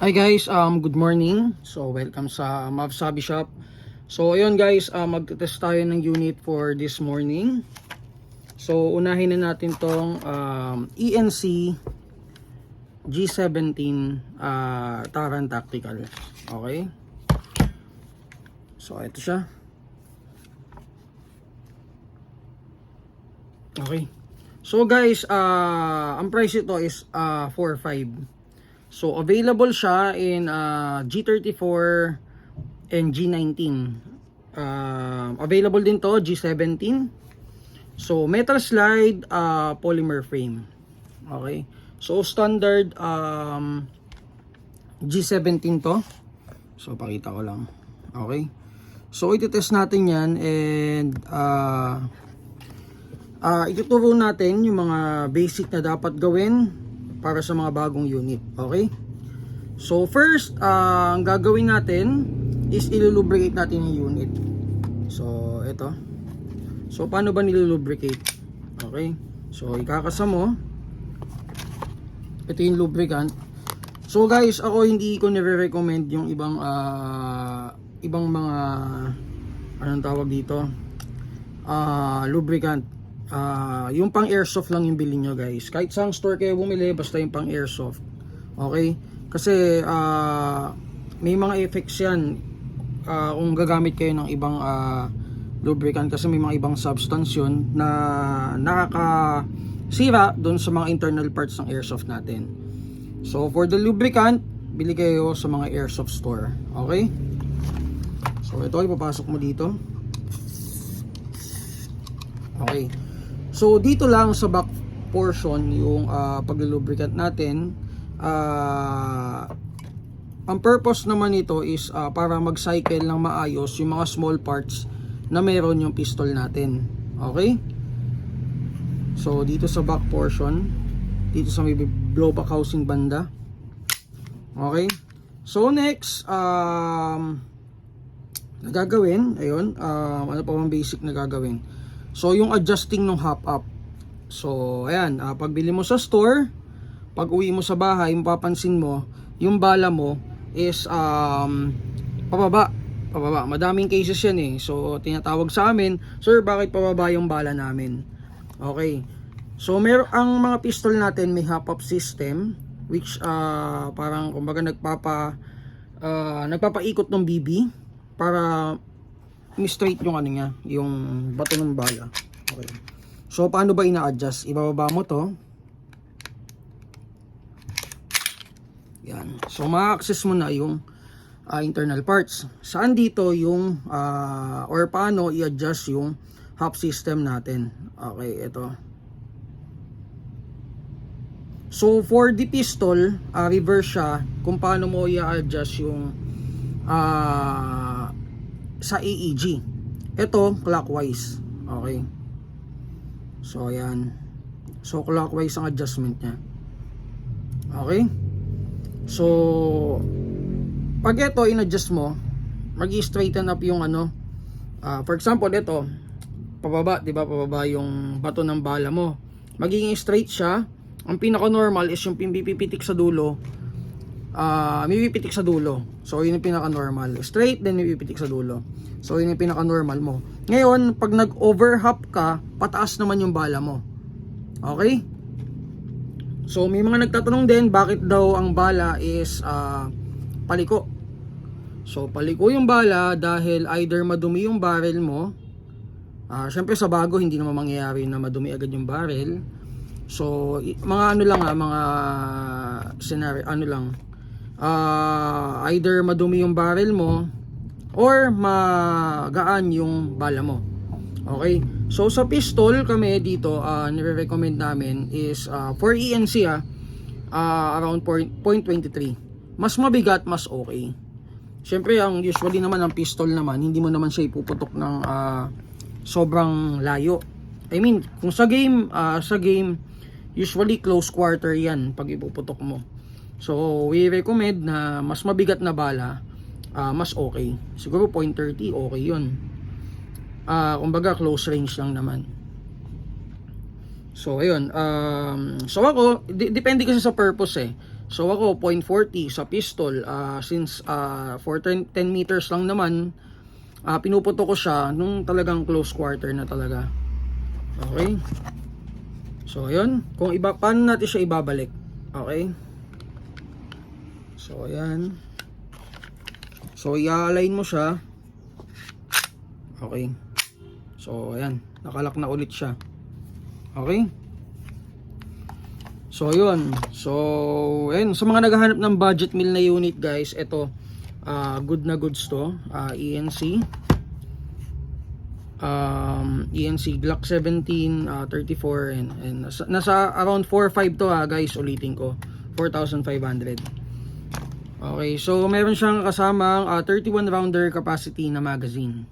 Hi guys, good morning. So welcome sa Mavsabi Shop. So ayun guys, magte-test tayo ng unit for this morning. So unahin na natin tong ENC G17 Taran Tactical. Okay. So ito siya. Okay. So guys, ang price ito is 4.5. So available siya in G34 and G19. Available din to G17. So metal slide, polymer frame. Okay. So standard G17 to. So pakita ko lang. Okay. So iti-test natin 'yan and ituturo natin yung mga basic na dapat gawin para sa mga bagong unit. Okay? So first, ang gagawin natin is ilulubricate natin yung unit. So ito. So paano ba nilulubricate? Okay? So ikakasa mo. Ito yung lubricant. So guys, ako hindi ko nire-recommend yung ibang mga anong tawag dito? Lubricant. Yung pang airsoft lang yung bilhin nyo guys. Kahit saan store kayo bumili, basta yung pang airsoft. Okay? Kasi may mga effects yan kung gagamit kayo ng ibang lubricant, kasi may mga ibang substance yun na nakakasira doon sa mga internal parts ng airsoft natin. So for the lubricant, bili kayo sa mga airsoft store. Okay? So ito, ipapasok mo dito. Okay. So dito lang sa back portion yung paglubricant natin. Ang purpose naman nito is para mag-cycle ng maayos yung mga small parts na meron yung pistol natin. Okay? So dito sa back portion, dito sa may blowback housing banda. Okay? So next, gagawin, ayun, ano pa bang basic na gagawin? So yung adjusting ng hop up. So ayan, pagbili mo sa store, pag uwi mo sa bahay, mapapansin mo yung bala mo is pababa. Madaming cases yan eh. So tinatawag sa amin, "Sir, bakit pababa yung bala namin?" Okay. So ang mga pistol natin may hop up system, which parang kumbaga nagpapaikot ng BB para straight yung ano niya, yung bato ng bala. Okay. So paano ba ina-adjust? Ibababa mo to. Yan. So ma-access mo na yung internal parts. Saan dito yung or paano i-adjust yung hop system natin? Okay, ito. So for the pistol, reverse siya kung paano mo i-adjust yung sa AEG. Ito clockwise. Okay. So ayan. So clockwise ang adjustment niya. Okay. So pag ito in-adjust mo, mag-straighten up yung ano. For example, ito pababa, 'di ba? Pababa yung bato ng bala mo. Magiging straight siya. Ang pinaka normal is yung pipipitik sa dulo. May pipitik sa dulo. So yun yung pinaka normal. Straight, then may pipitik sa dulo. So yun yung pinaka normal mo. Ngayon, pag nag-overhop ka, pataas naman yung bala mo. Okay? So may mga nagtatanong din, bakit daw ang bala is paliko? So paliko yung bala dahil either madumi yung barrel mo. Syempre sa bago hindi naman mangyayari na madumi agad yung barrel. So mga ano lang mga scenario, ano lang, either madumi yung barrel mo or magaan yung bala mo. Okay? So sa pistol kami dito, nire-recommend namin is for ENC around 0.23. Mas mabigat, mas okay. Siyempre ang usually naman ang pistol naman, hindi mo naman siya ipuputok ng sobrang layo. I mean, kung sa game usually close quarter yan pag ipuputok mo. So we recommend na mas mabigat na bala, mas okay. Siguro 0.30 okay yun. Kumbaga close range lang naman. So ayun, so ako depende kasi sa purpose eh. So ako 0.40 sa pistol, since for 10 meters lang naman, pinuputo ko siya nung talagang close quarter na talaga. Okay. So ayun, paano natin siya ibabalik? Okay. So ayan. So i-align mo siya. Okay. So ayan, nakalak na ulit siya. Okay. So yun. So ayun, sa mga naghahanap ng budget meal na unit guys, ito good na goods to. ENC Glock 17 34 and nasa around 4.5 to guys, ulitin ko. 4,500. Okay, so meron siyang kasamang 31 rounder capacity na magazine.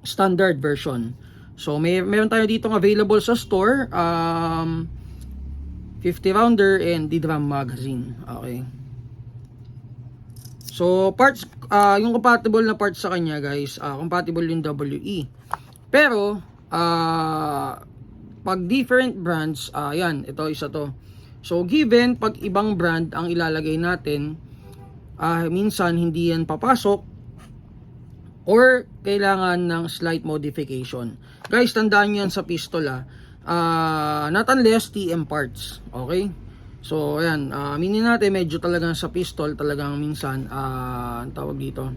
Standard version. So meron tayo ditong available sa store, 50 rounder and DRAM magazine. Okay. So parts, yung compatible na parts sa kanya guys, compatible yung WE. Pero pag different brands, yan, ito isa to. So given pag ibang brand ang ilalagay natin, minsan hindi yan papasok or kailangan ng slight modification. Guys, tandaan nyo yan sa pistol not unless TM parts. Okay? So ayan, aminin natin medyo talagang sa pistol talagang minsan ang tawag dito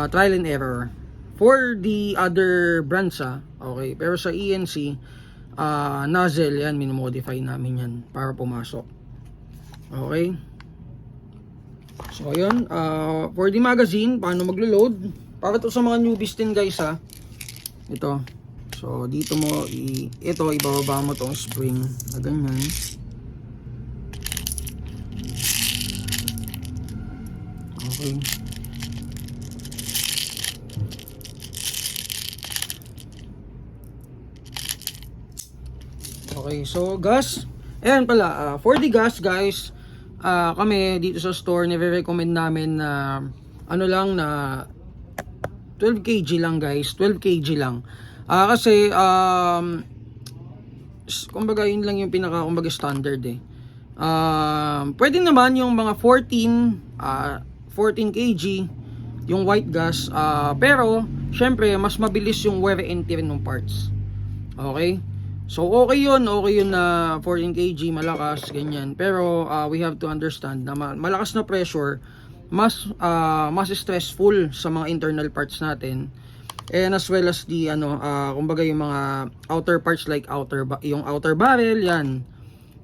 trial and error for the other brands okay, pero sa ENC nozzle yan, minimodify namin yan para pumasok. Okay, so ayun, for the magazine, paano maglo-load para to sa mga newbies din guys ito. So dito mo ito ibababa mo tong spring na ganyan. Okay. Okay, so gas. Ayan pala, for the gas guys, kami dito sa store, nire-recommend namin na ano lang na 12 kg lang guys, 12 kg lang. Kasi kumbaga yun lang yung pinaka kumbaga standard pwede naman yung mga 14 kg yung white gas, pero syempre mas mabilis yung wear and tear ng parts. Okay, so okay yun na 14 kg malakas ganyan, pero we have to understand na malakas na pressure mas stressful sa mga internal parts natin, and as well as the kumbaga yung mga outer parts like yung outer barrel yan.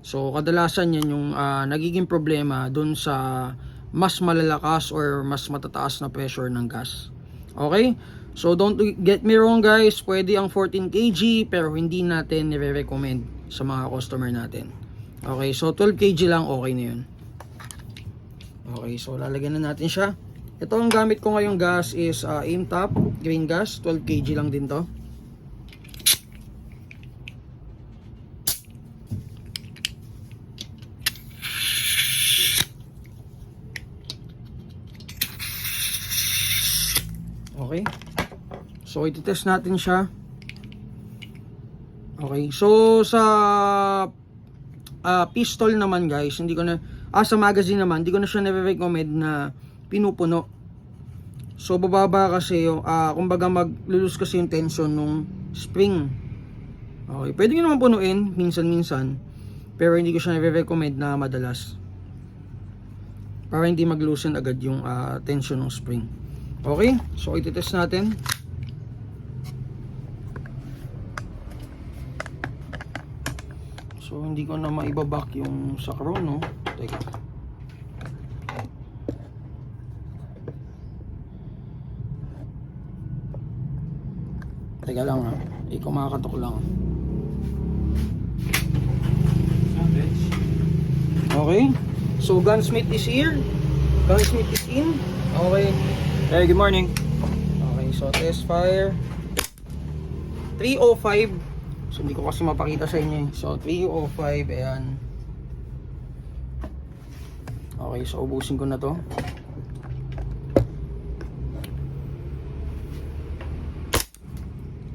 So kadalasan yan yung nagiging problema dun sa mas malalakas or mas matataas na pressure ng gas. Okay? So don't get me wrong guys, pwede ang 14 kg pero hindi natin nire-recommend sa mga customer natin. Okay, so 12 kg lang okay na yun. Okay, so lalagyan na natin siya. Ito ang gamit ko ngayong gas is Aim Top green gas, 12 kg lang din to. Okay. So i-test natin siya. Okay. So sa pistol naman guys, hindi ko na sa magazine naman, hindi ko na siya nire-recommend na pinupuno. So bababa kasi yung kumbaga maglulus kasi yung tension nung spring. Okay, pwede nyo naman punuin minsan-minsan, pero hindi ko siya nire-recommend na madalas para hindi mag-loosen agad yung tension ng spring. Okay, so iti-test natin. So hindi ko na maibabak yung sa chrono. Teka. Teka lang kumakatok lang. Okay. So gunsmith is here. Gunsmith is in. Okay. Hey, good morning. Okay, so test fire 305. So hindi ko kasi mapakita sa inyo. So 305, ayan. Okay, so ubusin ko na to.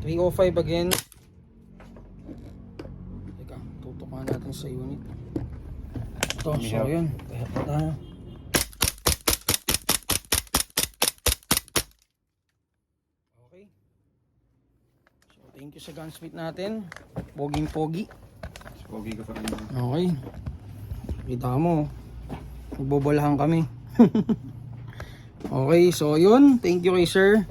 .305 again. Teka, tutukan natin sa unit. to. So yun, kaya pa tayo. Okay. So thank you sa gunsmith natin. Poging-pogi. Pogi ka pa rin. Okay. Kita mo. Magbobolahan kami. Okay, so yun. Thank you kay sir.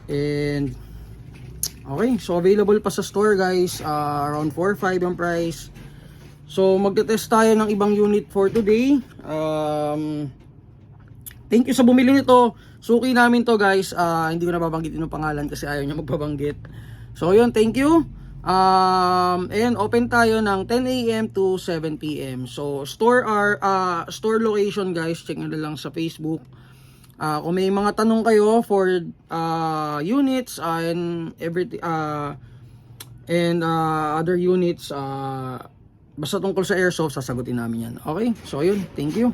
And okay, so available pa sa store guys. Around 4-5 ang price. So magte-test tayo ng ibang unit for today. Thank you sa bumili nito. Suki namin to guys. Hindi ko na babanggitin yung pangalan kasi ayaw niya magbabanggit. So yun, thank you. And open tayo ng 10 AM to 7 PM. So store location guys, check nyo na lang sa Facebook. Kung may mga tanong kayo for units and everything and other units, basta tungkol sa airsoft, sasagutin namin yan. Okay, so yun, thank you.